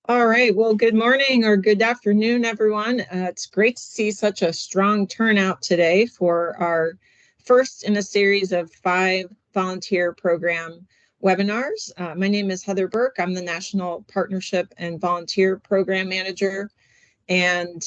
All right. Well, good morning or good afternoon, everyone. It's great to see such a strong turnout today for our first in a series of 5 volunteer program webinars. My name is Heather Burke. I'm the National Partnership and Volunteer Program Manager. And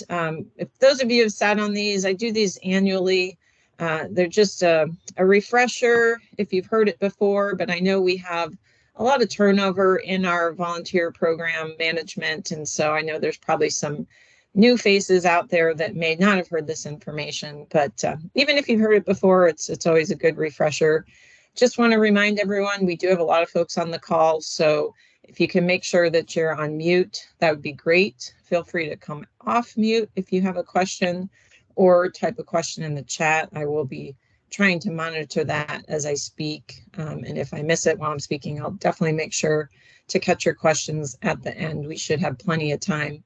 if those of you have sat on these, I do these annually. They're just a refresher if you've heard it before, but I know we have a lot of turnover in our volunteer program management. And so I know there's probably some new faces out there that may not have heard this information, but even if you've heard it before, it's always a good refresher. Just want to remind everyone, we do have a lot of folks on the call, so if you can make sure that you're on mute, that would be great. Feel free to come off mute if you have a question or type a question in the chat. I will be trying to monitor that as I speak. And if I miss it while I'm speaking, I'll definitely make sure to catch your questions at the end. We should have plenty of time.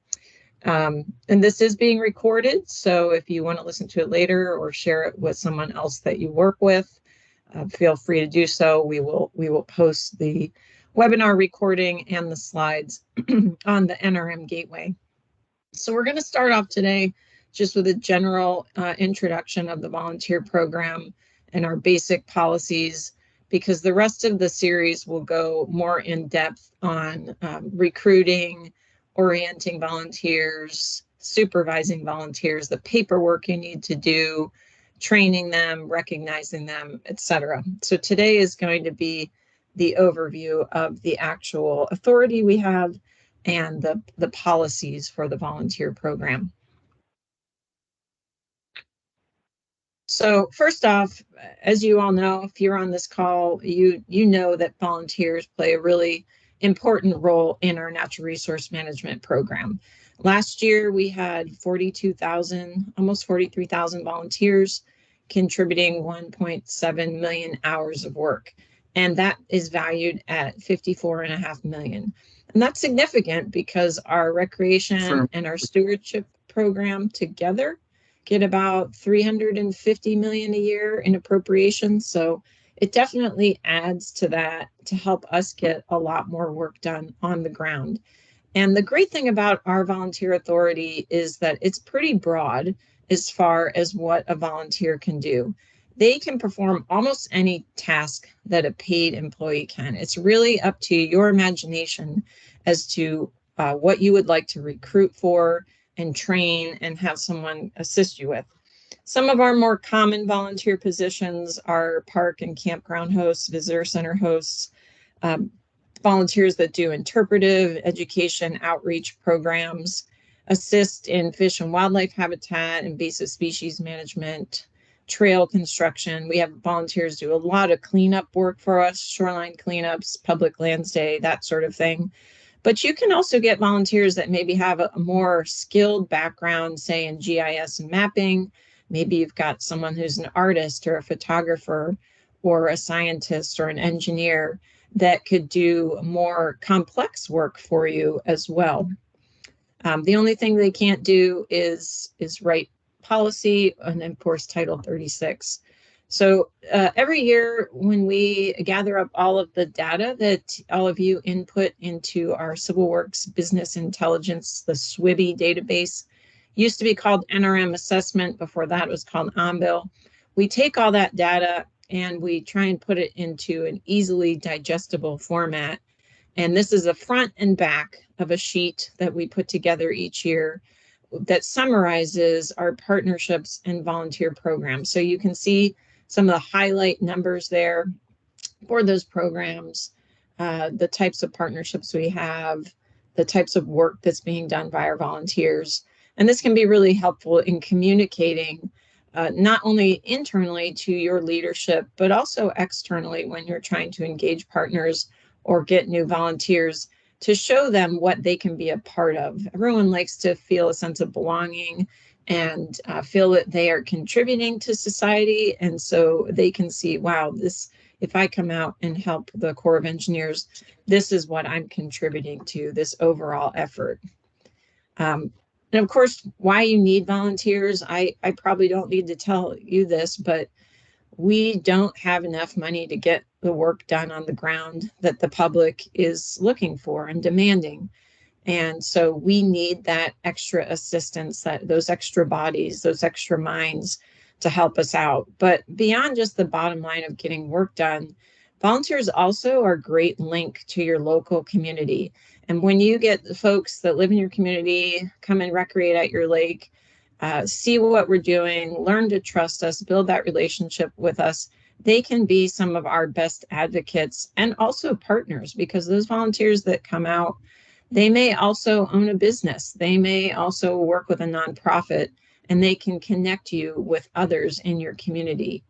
And this is being recorded, so if you want to listen to it later or share it with someone else that you work with, feel free to do so. We will post the webinar recording and the slides on the NRM Gateway. So we're going to start off today just with a general introduction of the volunteer program and our basic policies, because the rest of the series will go more in depth on recruiting, orienting volunteers, supervising volunteers, the paperwork you need to do, training them, recognizing them, etc. So today is going to be the overview of the actual authority we have and the policies for the volunteer program. So first off, as you all know, if you're on this call, you know that volunteers play a really important role in our natural resource management program. Last year, we had 42,000, almost 43,000 volunteers contributing 1.7 million hours of work. And that is valued at 54.5 million. And that's significant because our recreation and our stewardship program together get about 350 million a year in appropriations. So it definitely adds to that to help us get a lot more work done on the ground. And the great thing about our volunteer authority is that it's pretty broad as far as what a volunteer can do. They can perform almost any task that a paid employee can. It's really up to your imagination as to what you would like to recruit for and train and have someone assist you with. Some of our more common volunteer positions are park and campground hosts, visitor center hosts, volunteers that do interpretive education outreach programs, assist in fish and wildlife habitat, invasive species management, trail construction. We have volunteers do a lot of cleanup work for us, shoreline cleanups, public lands day, that sort of thing. But you can also get volunteers that maybe have a more skilled background, say in GIS and mapping. Maybe you've got someone who's an artist or a photographer or a scientist or an engineer that could do more complex work for you as well. The only thing they can't do is write policy and enforce Title 36. So every year when we gather up all of the data that all of you input into our Civil Works Business Intelligence, the SWBI database, used to be called NRM Assessment. Before that, it was called OMBIL. We take all that data and we try and put it into an easily digestible format. And this is the front and back of a sheet that we put together each year that summarizes our partnerships and volunteer programs. So you can see some of the highlight numbers there for those programs, the types of partnerships we have, the types of work that's being done by our volunteers. And this can be really helpful in communicating not only internally to your leadership, but also externally when you're trying to engage partners or get new volunteers to show them what they can be a part of. Everyone likes to feel a sense of belonging and feel that they are contributing to society. And so they can see, wow, this, if I come out and help the Corps of Engineers, this is what I'm contributing to this overall effort. And of course, why you need volunteers, I probably don't need to tell you this, but we don't have enough money to get the work done on the ground that the public is looking for and demanding. And so we need that extra assistance, those extra bodies, those extra minds to help us out. But beyond just the bottom line of getting work done, volunteers also are a great link to your local community. And when you get the folks that live in your community, come and recreate at your lake, see what we're doing, learn to trust us, build that relationship with us, they can be some of our best advocates and also partners, because those volunteers that come out, they may also own a business. They may also work with a nonprofit, and they can connect you with others in your community.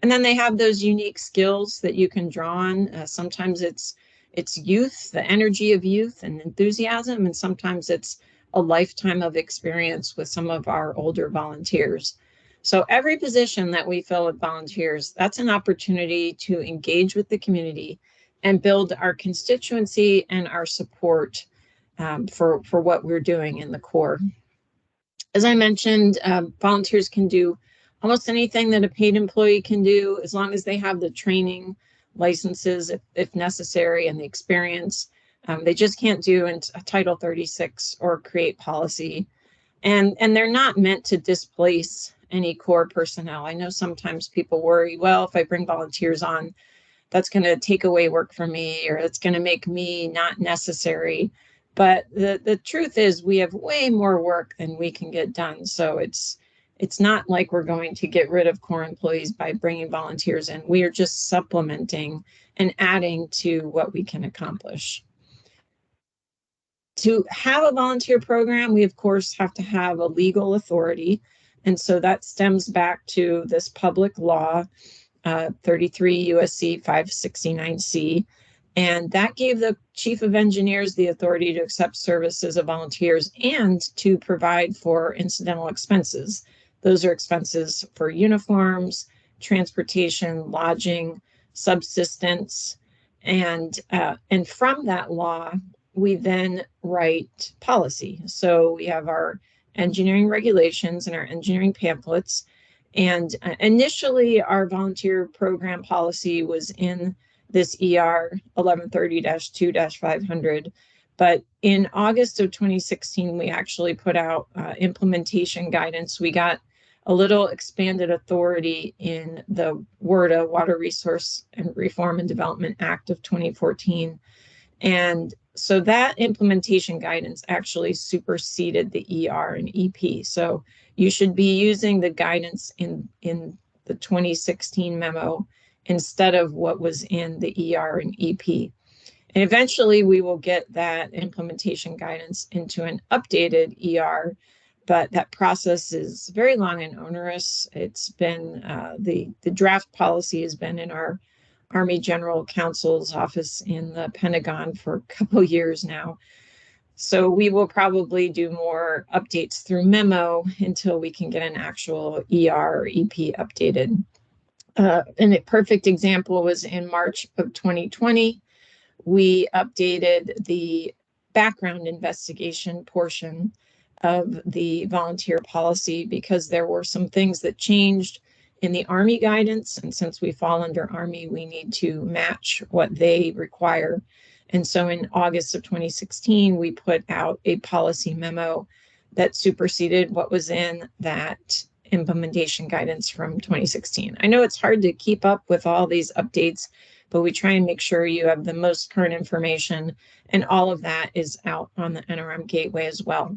And then they have those unique skills that you can draw on. Sometimes it's youth, the energy of youth and enthusiasm, and sometimes it's a lifetime of experience with some of our older volunteers. So every position that we fill with volunteers, that's an opportunity to engage with the community and build our constituency and our support for what we're doing in the Corps. As I mentioned, volunteers can do almost anything that a paid employee can do, as long as they have the training, licenses if necessary, and the experience. They just can't do a Title 36 or create policy. And they're not meant to displace any Corps personnel. I know sometimes people worry, well, if I bring volunteers on, that's going to take away work from me, or it's going to make me not necessary. But the truth is, we have way more work than we can get done. So it's not like we're going to get rid of Corps employees by bringing volunteers in. We are just supplementing and adding to what we can accomplish. To have a volunteer program, we of course have to have a legal authority. And so that stems back to this public law, 33 USC 569C. And that gave the chief of engineers the authority to accept services of volunteers and to provide for incidental expenses. Those are expenses for uniforms, transportation, lodging, subsistence. And from that law, we then write policy. So we have our engineering regulations and our engineering pamphlets. And initially, our volunteer program policy was in this ER 1130-2-500. But in August of 2016, we actually put out implementation guidance. We got a little expanded authority in the WRDA, Water Resource and Reform and Development Act of 2014. And so that implementation guidance actually superseded the ER and EP. So you should be using the guidance in the 2016 memo instead of what was in the ER and EP. And eventually we will get that implementation guidance into an updated ER, but that process is very long and onerous. It's been, the draft policy has been in our Army General Counsel's office in the Pentagon for a couple of years now. So we will probably do more updates through memo until we can get an actual ER or EP updated. And a perfect example was in March of 2020. We updated the background investigation portion of the volunteer policy because there were some things that changed in the Army guidance. And since we fall under Army, we need to match what they require. And so in August of 2016, we put out a policy memo that superseded what was in that implementation guidance from 2016. I know it's hard to keep up with all these updates, but we try and make sure you have the most current information, and all of that is out on the NRM Gateway as well.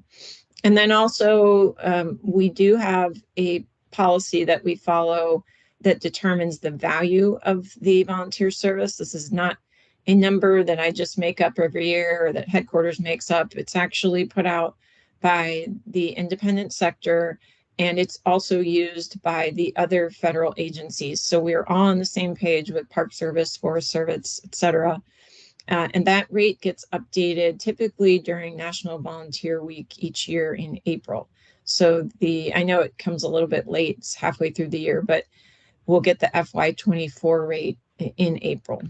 And then also, we do have a policy that we follow that determines the value of the volunteer service. This is not a number that I just make up every year or that headquarters makes up. It's actually put out by the independent sector, and it's also used by the other federal agencies. So we're all on the same page with Park Service, Forest Service, et cetera. And that rate gets updated typically during National Volunteer Week each year in April. So I know it comes a little bit late, it's halfway through the year, but we'll get the FY24 rate in April.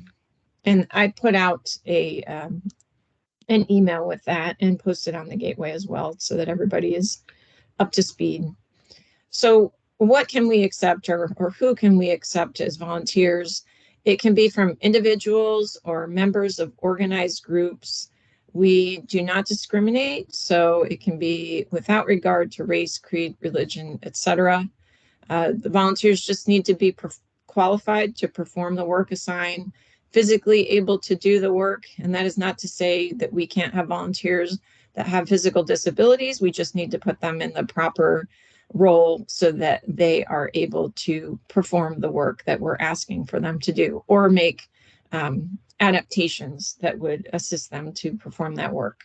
And I put out an email with that and posted on the Gateway as well so that everybody is up to speed. So what can we accept, or who can we accept as volunteers? It can be from individuals or members of organized groups. We do not discriminate, so it can be without regard to race, creed, religion, etc. The volunteers just need to be qualified to perform the work assigned, physically able to do the work. And that is not to say that we can't have volunteers that have physical disabilities. We just need to put them in the proper role so that they are able to perform the work that we're asking for them to do, or make adaptations that would assist them to perform that work.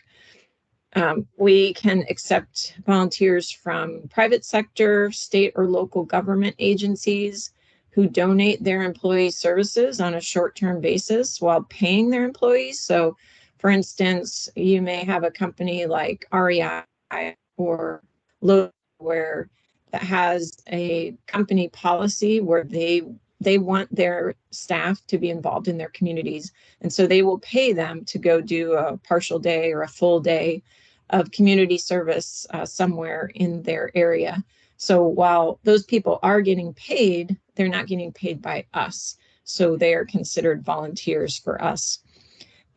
We can accept volunteers from private sector, state or local government agencies who donate their employee services on a short-term basis while paying their employees. So, for instance, you may have a company like REI or Lowe's where that has a company policy where they want their staff to be involved in their communities. And so they will pay them to go do a partial day or a full day of community service somewhere in their area. So while those people are getting paid, they're not getting paid by us. So they are considered volunteers for us.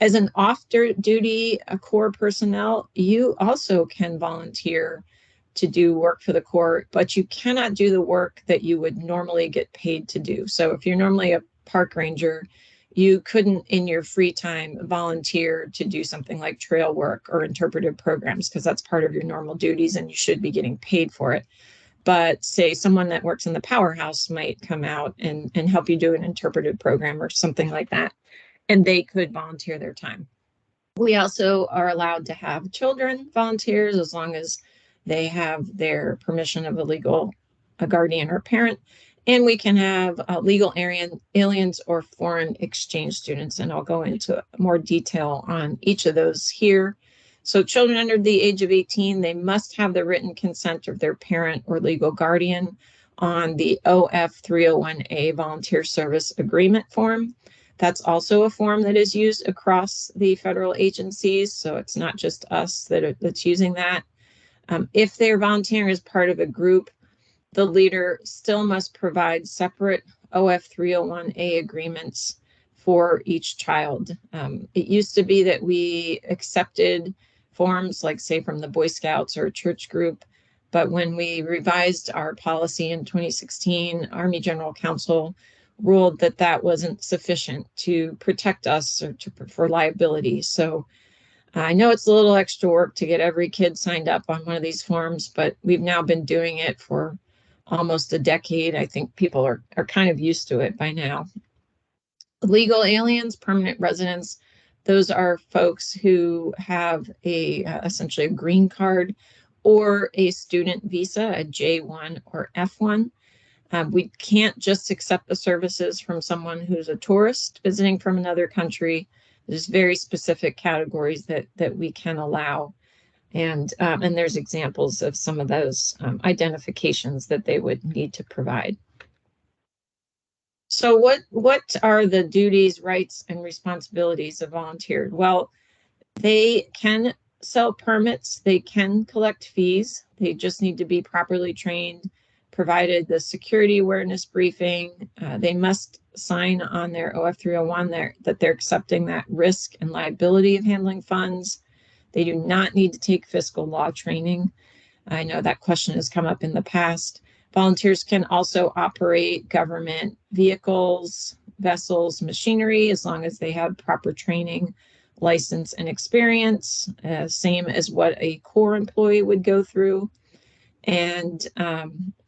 As an off-duty Corps personnel, you also can volunteer to do work for the Corps, but you cannot do the work that you would normally get paid to do. So if you're normally a park ranger, you couldn't in your free time volunteer to do something like trail work or interpretive programs, because that's part of your normal duties and you should be getting paid for it. But say someone that works in the powerhouse might come out and help you do an interpretive program or something like that, and they could volunteer their time. We also are allowed to have children volunteers as long as they have their permission of a guardian or parent. And we can have legal aliens or foreign exchange students. And I'll go into more detail on each of those here. So children under the age of 18, they must have the written consent of their parent or legal guardian on the OF 301A volunteer service agreement form. That's also a form that is used across the federal agencies. So it's not just us that's using that. If they're volunteering as part of a group, the leader still must provide separate OF 301A agreements for each child. It used to be that we accepted forms like, say, from the Boy Scouts or a church group, but when we revised our policy in 2016, Army General Counsel ruled that that wasn't sufficient to protect us or for liability. So I know it's a little extra work to get every kid signed up on one of these forms, but we've now been doing it for almost a decade. I think people are kind of used to it by now. Legal aliens, permanent residents, those are folks who have essentially a green card or a student visa, a J1 or F1. We can't just accept the services from someone who's a tourist visiting from another country. There's very specific categories that we can allow. And there's examples of some of those identifications that they would need to provide. So what are the duties, rights, and responsibilities of volunteers? Well, they can sell permits, they can collect fees, they just need to be properly trained, provided the security awareness briefing. They must sign on their OF 301 that they're accepting that risk and liability of handling funds. They do not need to take fiscal law training. I know that question has come up in the past. Volunteers can also operate government vehicles, vessels, machinery, as long as they have proper training, license, and experience, same as what a Corps employee would go through. And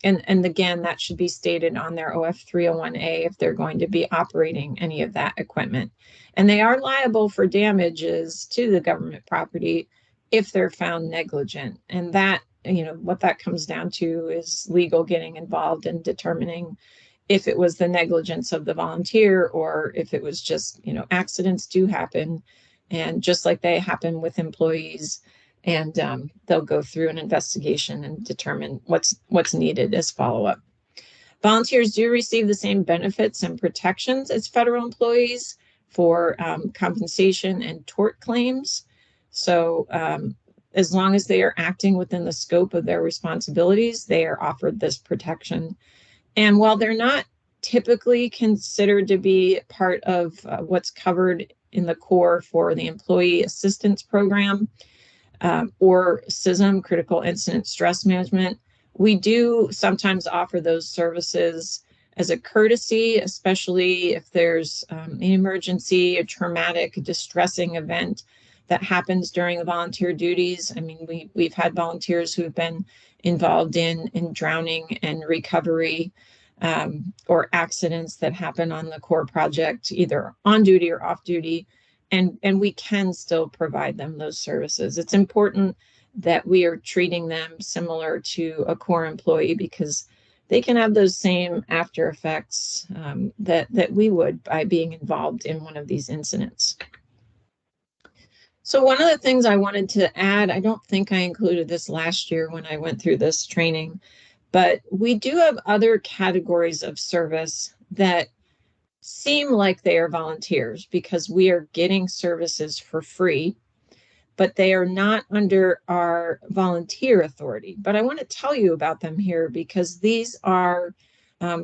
again, that should be stated on their OF 301A if they're going to be operating any of that equipment. And they are liable for damages to the government property if they're found negligent. And that, what that comes down to is legal getting involved in determining if it was the negligence of the volunteer or if it was just, accidents do happen. And just like they happen with employees, and they'll go through an investigation and determine what's needed as follow-up. Volunteers do receive the same benefits and protections as federal employees for compensation and tort claims. So as long as they are acting within the scope of their responsibilities, they are offered this protection. And while they're not typically considered to be part of what's covered in the core for the Employee Assistance Program, or CISM, Critical Incident Stress Management. We do sometimes offer those services as a courtesy, especially if there's an emergency, a traumatic, distressing event that happens during the volunteer duties. I mean, we've had volunteers who've been involved in drowning and recovery, or accidents that happen on the core project, either on duty or off duty. And we can still provide them those services. It's important that we are treating them similar to a core employee, because they can have those same after effects that we would by being involved in one of these incidents. So one of the things I wanted to add, I don't think I included this last year when I went through this training, but we do have other categories of service that seem like they are volunteers because we are getting services for free, but they are not under our volunteer authority. But I want to tell you about them here because these are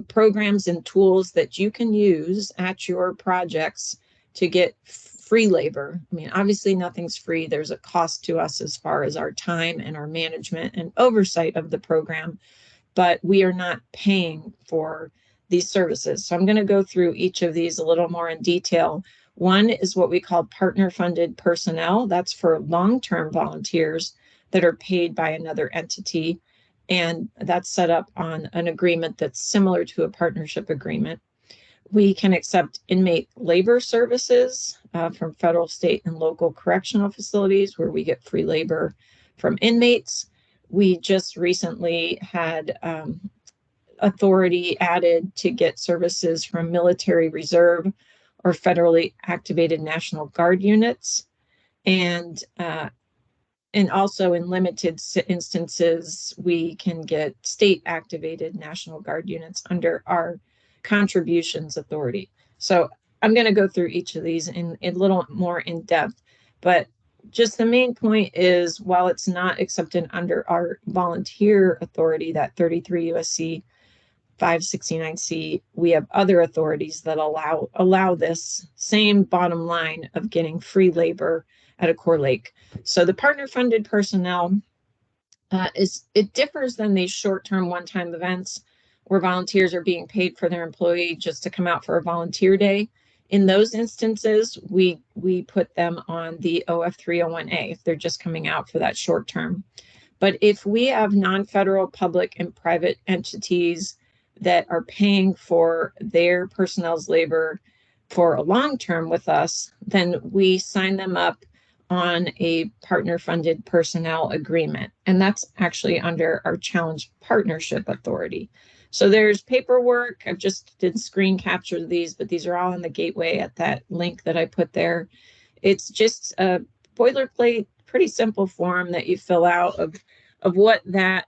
programs and tools that you can use at your projects to get free labor. I mean, obviously nothing's free. There's a cost to us as far as our time and our management and oversight of the program, but we are not paying for these services. So I'm going to go through each of these a little more in detail. One is what we call partner-funded personnel. That's for long-term volunteers that are paid by another entity, and that's set up on an agreement that's similar to a partnership agreement. We can accept inmate labor services from federal, state, and local correctional facilities where we get free labor from inmates. We just recently had authority added to get services from military reserve or federally activated National Guard units. And also in limited instances, we can get state activated National Guard units under our contributions authority. So I'm going to go through each of these in a little more in depth, but just the main point is, while it's not accepted under our volunteer authority, that 33 U.S.C. 569C, we have other authorities that allow this same bottom line of getting free labor at a core lake. So the partner-funded personnel it differs than these short-term one-time events where volunteers are being paid for their employee just to come out for a volunteer day. In those instances, we put them on the OF 301A if they're just coming out for that short term. But if we have non-federal, public, and private entities that are paying for their personnel's labor for a long term with us, then we sign them up on a partner-funded personnel agreement. And that's actually under our challenge partnership authority. So there's paperwork. I've just did screen capture these, but these are all in the gateway at that link that I put there. It's just a boilerplate, pretty simple form that you fill out of what that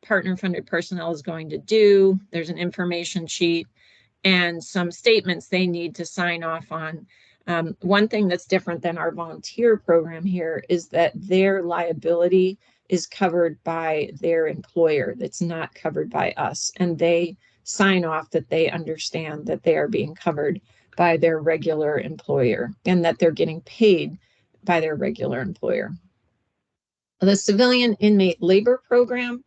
partner-funded personnel is going to do. There's an information sheet and some statements they need to sign off on. One thing that's different than our volunteer program here is that their liability is covered by their employer. That's not covered by us. And they sign off that they understand that they are being covered by their regular employer and that they're getting paid by their regular employer. The Civilian Inmate Labor Program,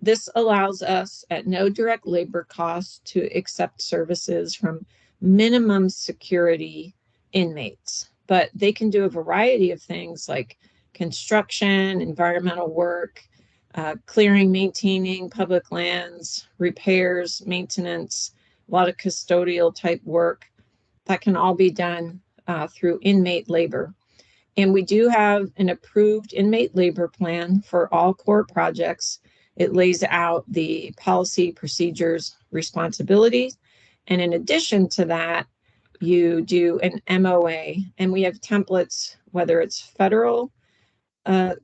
this allows us at no direct labor cost to accept services from minimum security inmates, but they can do a variety of things like construction, environmental work, clearing, maintaining public lands, repairs, maintenance, a lot of custodial type work. That can all be done through inmate labor. And we do have an approved inmate labor plan for all core projects. It lays out the policy, procedures, responsibilities. And in addition to that, you do an MOA, and we have templates, whether it's federal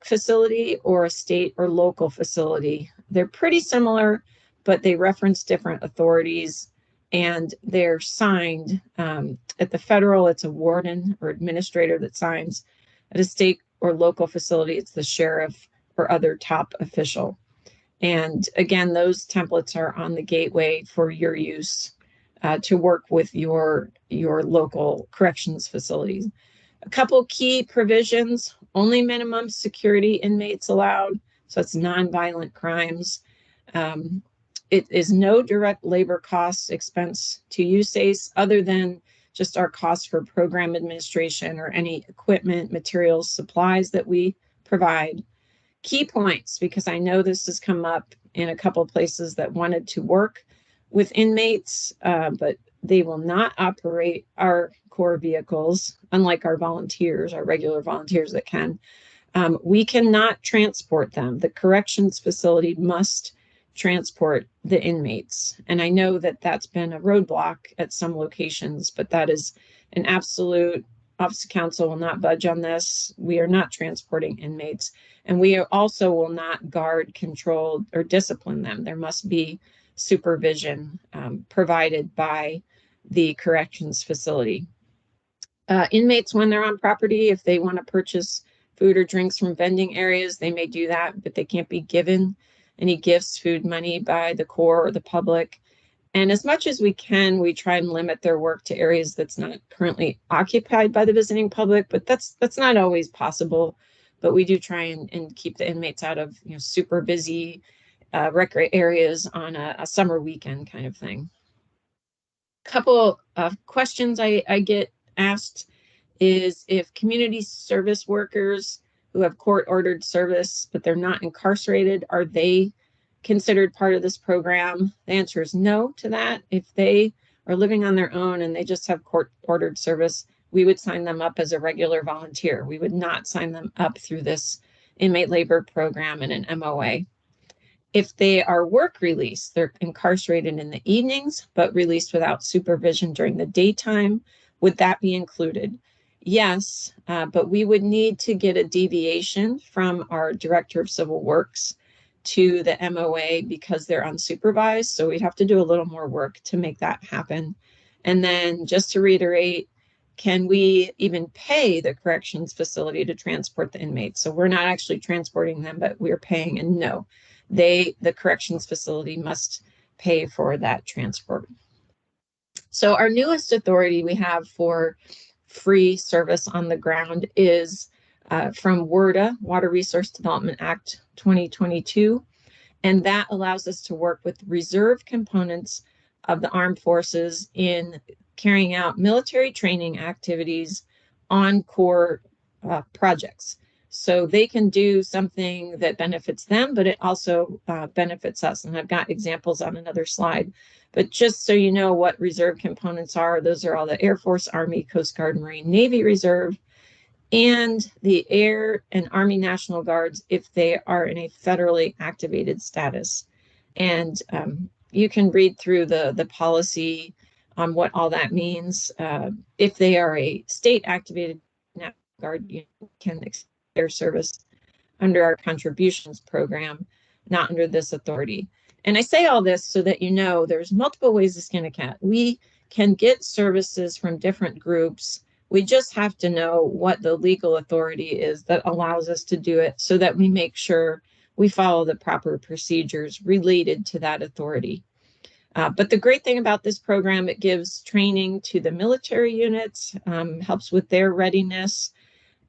facility or a state or local facility. They're pretty similar, but they reference different authorities, and they're signed. At the federal, it's a warden or administrator that signs. At a state or local facility, it's the sheriff or other top official. And again, those templates are on the gateway for your use to work with your local corrections facilities. A couple key provisions: only minimum security inmates allowed, so it's nonviolent crimes. It is no direct labor cost expense to USACE other than just our costs for program administration or any equipment, materials, supplies that we provide. Key points, because I know this has come up in a couple of places that wanted to work with inmates, but they will not operate our core vehicles, unlike our volunteers, our regular volunteers that can. We cannot transport them. The corrections facility must transport the inmates. And I know that that's been a roadblock at some locations, but that is an absolute. Office of Counsel will not budge on this. We are not transporting inmates. And we also will not guard, control, or discipline them. There must be supervision provided by the corrections facility. Inmates, when they're on property, if they want to purchase food or drinks from vending areas, they may do that, but they can't be given any gifts, food, money by the Corps or the public. And as much as we can, we try and limit their work to areas that's not currently occupied by the visiting public, but that's not always possible. But we do try and keep the inmates out of super busy recreation areas on a summer weekend kind of thing. Couple of questions I get asked is if community service workers who have court-ordered service, but they're not incarcerated, are they considered part of this program? The answer is no to that. If they are living on their own and they just have court-ordered service, we would sign them up as a regular volunteer. We would not sign them up through this inmate labor program and an MOA. If they are work released, they're incarcerated in the evenings, but released without supervision during the daytime, would that be included? Yes, but we would need to get a deviation from our Director of Civil Works to the MOA because they're unsupervised. So we'd have to do a little more work to make that happen. And then just to reiterate, can we even pay the corrections facility to transport the inmates? So we're not actually transporting them, but we're paying, and no, the corrections facility must pay for that transport. So our newest authority we have for free service on the ground is from WRDA, Water Resource Development Act 2022. And that allows us to work with reserve components of the armed forces in carrying out military training activities on core projects. So they can do something that benefits them, but it also benefits us. And I've got examples on another slide. But just so you know what reserve components are, those are all the Air Force, Army, Coast Guard, Marine, Navy Reserve, and the Air and Army National Guards if they are in a federally activated status. And you can read through the policy on what all that means. If they are a state activated National Guard, you can extend their service under our contributions program, not under this authority. And I say all this so that you know there's multiple ways to skin a cat. We can get services from different groups. We just have to know what the legal authority is that allows us to do it so that we make sure we follow the proper procedures related to that authority. But the great thing about this program, it gives training to the military units, helps with their readiness.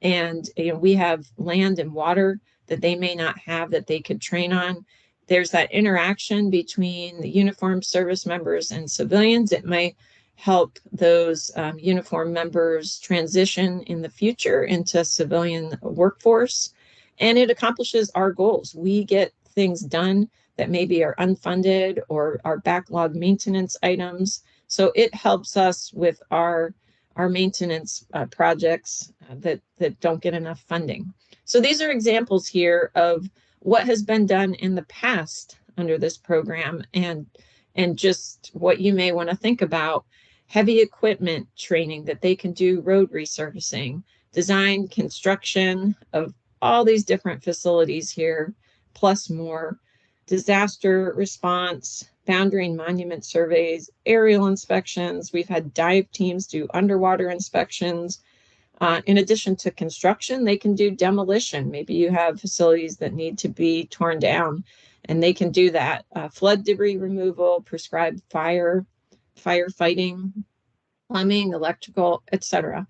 And we have land and water that they may not have that they could train on. There's that interaction between the uniformed service members and civilians. It may help those uniformed members transition in the future into civilian workforce. And it accomplishes our goals. We get things done that maybe are unfunded or are backlog maintenance items. So it helps us with our maintenance projects that don't get enough funding. So these are examples here of what has been done in the past under this program and just what you may want to think about. Heavy equipment training that they can do, road resurfacing, design, construction of all these different facilities here, plus more, disaster response, boundary and monument surveys, aerial inspections. We've had dive teams do underwater inspections. In addition to construction, they can do demolition. Maybe you have facilities that need to be torn down, and they can do that. Flood debris removal, prescribed fire firefighting, plumbing, electrical, etc.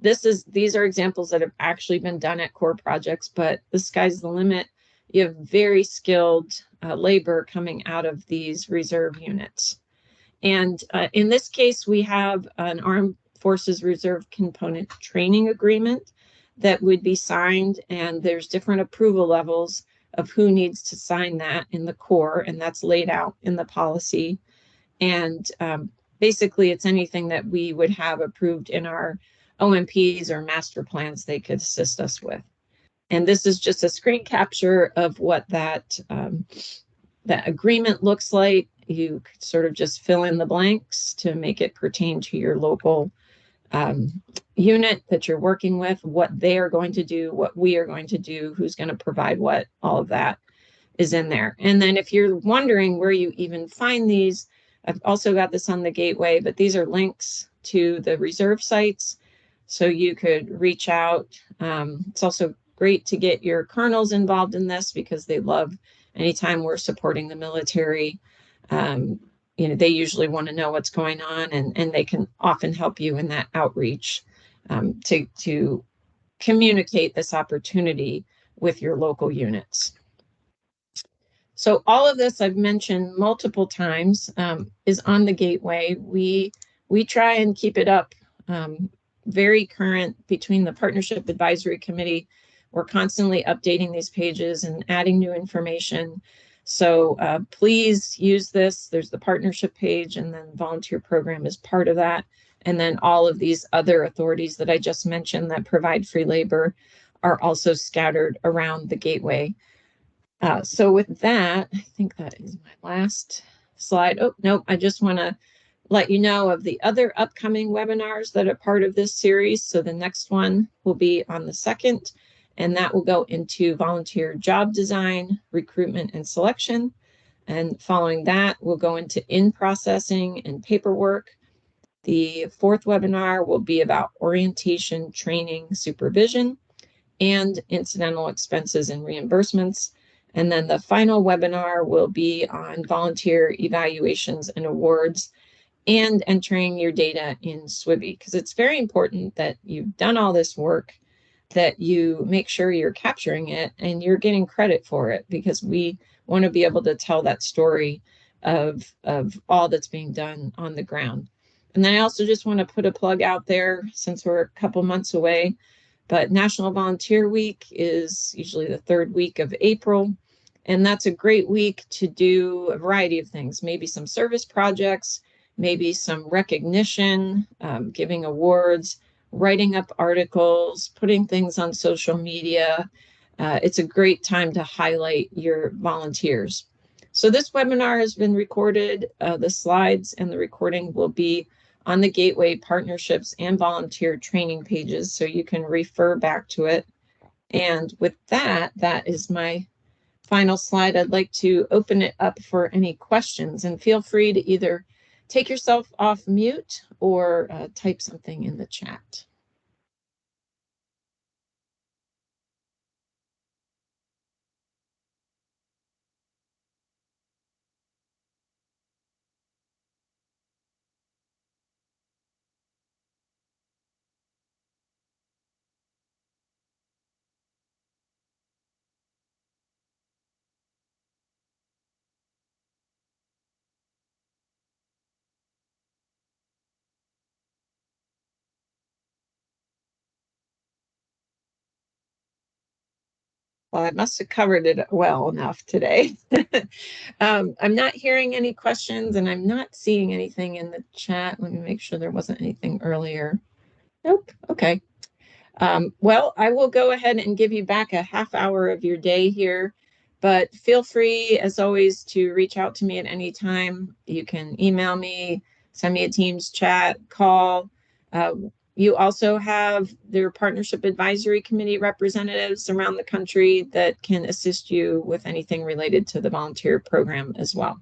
These are examples that have actually been done at core projects, but the sky's the limit. You have very skilled labor coming out of these reserve units. And in this case, we have an Armed Forces Reserve Component Training Agreement that would be signed, and there's different approval levels of who needs to sign that in the Corps, and that's laid out in the policy. And basically, it's anything that we would have approved in our OMPs or master plans they could assist us with. And this is just a screen capture of what that agreement looks like. You could sort of just fill in the blanks to make it pertain to your local unit that you're working with, what they are going to do, what we are going to do, who's going to provide what, all of that is in there. And then if you're wondering where you even find these, I've also got this on the Gateway, but these are links to the reserve sites. So you could reach out. It's also great to get your colonels involved in this because they love anytime we're supporting the military. They usually want to know what's going on, and they can often help you in that outreach to communicate this opportunity with your local units. So all of this I've mentioned multiple times is on the Gateway. We try and keep it up very current between the Partnership Advisory Committee. We're constantly updating these pages and adding new information. So please use this. There's the partnership page, and then volunteer program is part of that. And then all of these other authorities that I just mentioned that provide free labor are also scattered around the Gateway. So with that, I think that is my last slide. Oh, nope. I just want to let you know of the other upcoming webinars that are part of this series. So the next one will be on the 2nd, and that will go into volunteer job design, recruitment, and selection. And following that, we'll go into in-processing and paperwork. The 4th webinar will be about orientation, training, supervision, and incidental expenses and reimbursements. And then the final webinar will be on volunteer evaluations and awards and entering your data in SWIBI, because it's very important that you've done all this work, that you make sure you're capturing it and you're getting credit for it, because we want to be able to tell that story of all that's being done on the ground. And then I also just want to put a plug out there, since we're a couple months away, but National Volunteer Week is usually the 3rd week of April. And that's a great week to do a variety of things, maybe some service projects, maybe some recognition, giving awards, writing up articles, putting things on social media. It's a great time to highlight your volunteers. So this webinar has been recorded. The slides and the recording will be on the Gateway Partnerships and Volunteer Training pages, so you can refer back to it. And with that, that is my final slide. I'd like to open it up for any questions, and feel free to either take yourself off mute or type something in the chat. Well, I must have covered it well enough today. I'm not hearing any questions, and I'm not seeing anything in the chat. Let me make sure there wasn't anything earlier. Nope. Okay. Well, I will go ahead and give you back a half hour of your day here, but feel free, as always, to reach out to me at any time. You can email me, send me a Teams chat, call. You also have their Partnership Advisory Committee representatives around the country that can assist you with anything related to the volunteer program as well.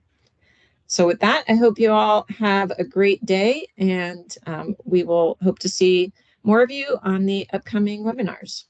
So with that, I hope you all have a great day, and we will hope to see more of you on the upcoming webinars.